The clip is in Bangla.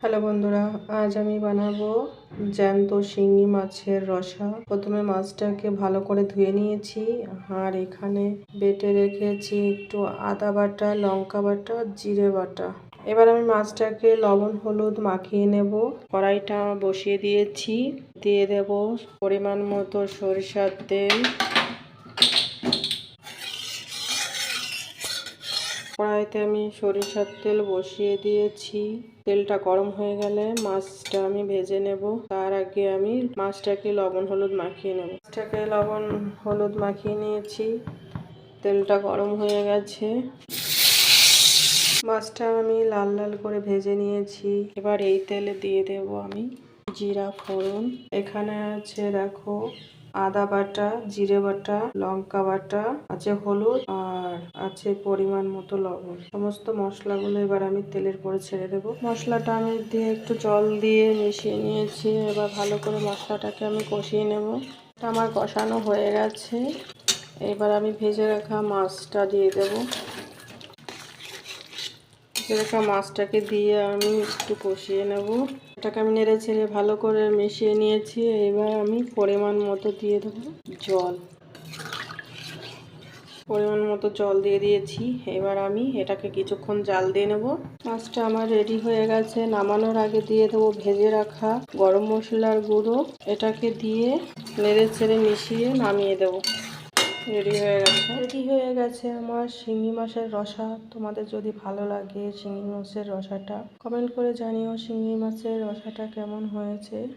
হ্যালো বন্ধুরা, আজ আমি বানাবো জ্যান্ত শিঙি মাছের রসা। প্রথমে মাছটাকে ভালো করে ধুয়ে নিয়েছি, আর এখানে বেটে রেখেছি একটু আদা বাটা, লঙ্কা বাটা, জিরে বাটা। এবার আমি মাছটাকে লবণ হলুদ মাখিয়ে নেব। কড়াইটা বসিয়ে দিয়েছি, দিয়ে দেব পরিমাণ মতো সরিষার তেল। কড়াইতে আমি সরিষার তেল বসিয়ে দিয়েছি। তেলটা গরম হয়ে গেলে মাছটা আমি ভেজে নেব। তার আগে আমি মাছটাকে লবণ হলুদ মাখিয়ে নেব। মাছটাকে লবণ হলুদ মাখিয়ে নিয়েছি, তেলটা গরম হয়ে গেছে। মাছটা আমি লাল লাল করে ভেজে নিয়েছি। এবার এই তেলে দিয়ে দেব আমি জিরা ফোড়ন। এখানে আছে দেখো আদা বাটা, জিরে বাটা, লঙ্কা বাটা, আছে হলুদ, আর আছে পরিমাণ মতো লবণ। সমস্ত মশলাগুলো এবার আমি তেলের পরে ছেড়ে দেবো। মশলাটা আমি দিয়ে একটু জল দিয়ে মিশিয়ে নিয়েছি। এবার ভালো করে মশলাটাকে আমি কষিয়ে নেব। এটা আমার কষানো হয়ে গেছে। এবার আমি ভেজে রাখা মাছটা দিয়ে দেবো। মাছটাকে দিয়ে আমি একটু কষিয়ে নেব। এটাকে আমি নেড়ে ছেড়ে ভালো করে মিশিয়ে নিয়েছি। এবার আমি পরিমাণ মতো দিয়ে দেবো জল। পরিমাণ মতো জল দিয়ে দিয়েছি। এবার আমি এটাকে কিছুক্ষণ জাল দিয়ে নেব। মাছটা আমার রেডি হয়ে গেছে। নামানোর আগে দিয়ে দেবো ভেজে রাখা গরম মশলার গুঁড়ো। এটাকে দিয়ে নেড়ে ছেড়ে মিশিয়ে নামিয়ে দেবো। রেডি হয়ে গেছে আমার শিঙি মাছের রসা। তোমাদের যদি ভালো লাগে শিঙি মাছের রসাটা, কমেন্ট করে জানিও শিঙি মাছের রসাটা কেমন হয়েছে।